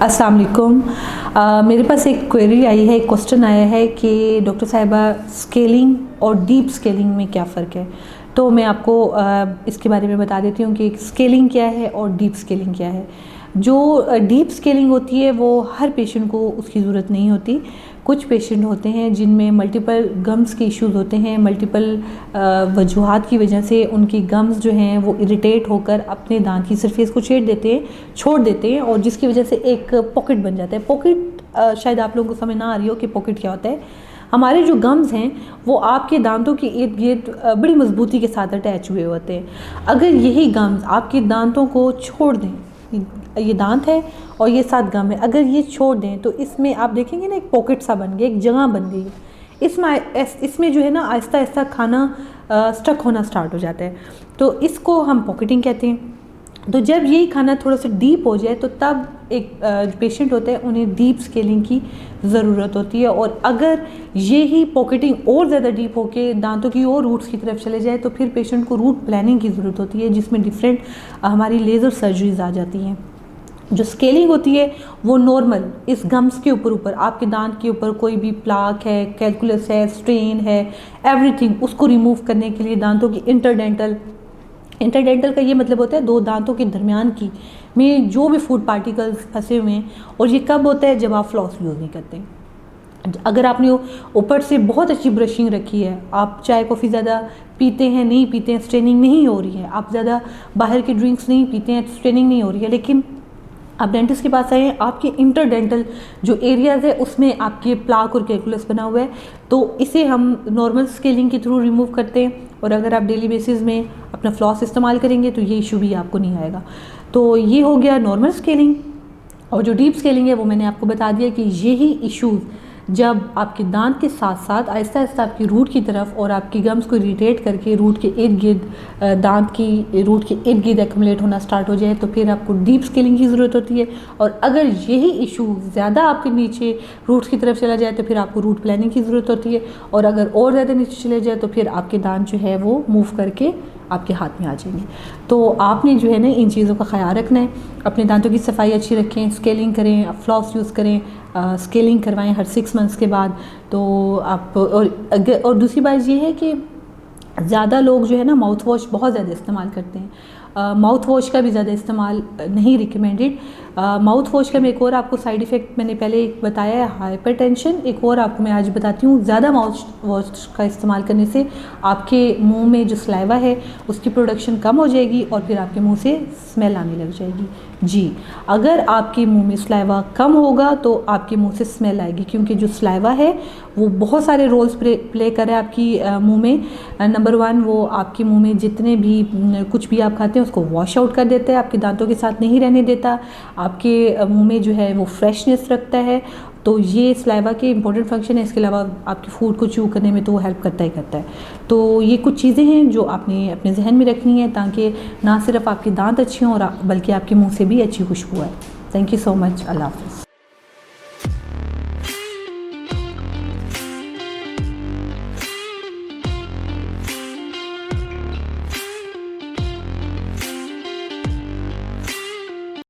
अस्सलाम वालेकुम। मेरे पास एक क्वेरी आई है, एक क्वेश्चन आया है कि डॉक्टर साहिबा स्केलिंग और डीप स्केलिंग में क्या फ़र्क है। तो मैं आपको इसके बारे में बता देती हूँ कि स्केलिंग क्या है और डीप स्केलिंग क्या है। जो डीप स्केलिंग होती है वो हर पेशेंट को उसकी ज़रूरत नहीं होती। कुछ पेशेंट होते हैं जिनमें मल्टीपल गम्स के इश्यूज़ होते हैं, मल्टीपल वजूहात की वजह से उनकी गम्स जो हैं वो इरिटेट होकर अपने दांत की सरफेस को छोड़ देते हैं और जिसकी वजह से एक पॉकेट बन जाता है। पॉकेट शायद आप लोगों को समझ ना आ रही हो कि पॉकेट क्या होता है। हमारे जो गम्स हैं वो आपके दांतों के इर्द गिर्द बड़ी मजबूती के साथ अटैच हुए होते हैं। अगर यही गम्स आपके दांतों को छोड़ दें, ये दांत है और ये 7 गम है, अगर ये छोड़ दें तो इसमें आप देखेंगे ना एक पॉकेट सा बन गया, एक जगह बन गई। इसमें जो है ना आहिस्ता आहिस्ता खाना स्टक होना स्टार्ट हो जाता है, तो इसको हम पॉकेटिंग कहते हैं। तो जब यही खाना थोड़ा सा डीप हो जाए तो तब एक पेशेंट होते हैं उन्हें डीप स्केलिंग की ज़रूरत होती है। और अगर ये ही पॉकेटिंग और ज़्यादा डीप होके दांतों की और रूट्स की तरफ चले जाए तो फिर पेशेंट को रूट प्लानिंग की ज़रूरत होती है, जिसमें डिफरेंट हमारी लेज़र सर्जरीज आ जाती हैं। जो स्केलिंग होती है वो नॉर्मल इस गम्स के ऊपर आपके दांत के ऊपर कोई भी प्लाक है, कैलकुलस है, स्ट्रेन है, एवरीथिंग उसको रिमूव करने के लिए दांतों की इंटरडेंटल का ये मतलब होता है दो दांतों के दरमियान की में जो भी फूड पार्टिकल्स फंसे हुए हैं। और ये कब होता है? जब आप फ्लॉस यूज़ नहीं करते। अगर आपने ऊपर से बहुत अच्छी ब्रशिंग रखी है, आप चाय कॉफ़ी ज़्यादा पीते हैं, नहीं पीते हैं, स्ट्रेनिंग नहीं हो रही है, आप ज़्यादा बाहर की ड्रिंक्स नहीं पीते हैं, स्ट्रेनिंग नहीं हो रही है, लेकिन आप डेंटिस्ट के पास आए हैं, आपके इंटरडेंटल जो एरियाज़ है उसमें आपके प्लाक और कैलकुलस बना हुआ है, तो इसे हम नॉर्मल स्केलिंग के थ्रू रिमूव करते हैं। और अगर आप डेली बेसिस में अपना फ्लॉस इस्तेमाल करेंगे तो ये इशू भी आपको नहीं आएगा। तो ये हो गया नॉर्मल स्केलिंग। और जो डीप स्केलिंग है वो मैंने आपको बता दिया कि यही इशूज़ जब आपके दांत के साथ साथ आहिस्ता आहिस्ता आपकी रूट की तरफ और आपकी गम्स को इरिटेट करके रूट के इर्द गिर्द दांत की रूट के इर्द गिर्द एक्यूमुलेट होना स्टार्ट हो जाए तो फिर आपको डीप स्केलिंग की ज़रूरत होती है। और अगर यही इशू ज़्यादा आपके नीचे रूट्स की तरफ चला जाए तो फिर आपको रूट प्लानिंग की ज़रूरत होती है। और अगर और ज़्यादा नीचे चले जाए तो फिर आपके दांत जो है वो मूव करके आपके हाथ में आ जाएंगे। तो आपने जो है ना इन चीज़ों का ख्याल रखना है, अपने दांतों की सफाई अच्छी रखें, स्केलिंग करें, फ्लॉस यूज़ करें, स्केलिंग करवाएं हर 6 मंथ्स के बाद। तो आप और दूसरी बात ये है कि ज़्यादा लोग जो है ना माउथ वॉश बहुत ज़्यादा इस्तेमाल करते हैं। माउथ वॉश का भी ज़्यादा इस्तेमाल नहीं रिकमेंडेड। माउथ वॉश का मैं एक और आपको साइड इफ़ेक्ट मैंने पहले बताया है, हाइपरटेंशन। एक और आपको मैं आज बताती हूँ, ज़्यादा माउथ वॉश का इस्तेमाल करने से आपके मुंह में जो स्लाइवा है उसकी प्रोडक्शन कम हो जाएगी और फिर आपके मुंह से स्मेल आने लग जाएगी। जी, अगर आपके मुंह में स्लाइवा कम होगा तो आपके मुंह से स्मेल आएगी, क्योंकि जो स्लाइवा है वो बहुत सारे रोल्स प्ले कर रहा है आपकी मुंह में। नंबर 1 वो आपके मुंह में जितने भी कुछ भी आप खाते हैं उसको वॉश आउट कर देता है, आपके दांतों के साथ नहीं रहने देता, आपके मुंह में जो है वो फ्रेशनेस रखता है। तो ये स्लाइवा के इंपॉर्टेंट फंक्शन है। इसके अलावा आपके फूड को चू करने में तो वो हेल्प करता ही करता है। तो ये कुछ चीज़ें हैं जो आपने अपने जहन में रखनी है ताकि ना सिर्फ आपके दांत अच्छे हों और बल्कि आपके मुंह से भी अच्छी खुशबू आए। Thank you so much. अल्लाह हाफ़िज़।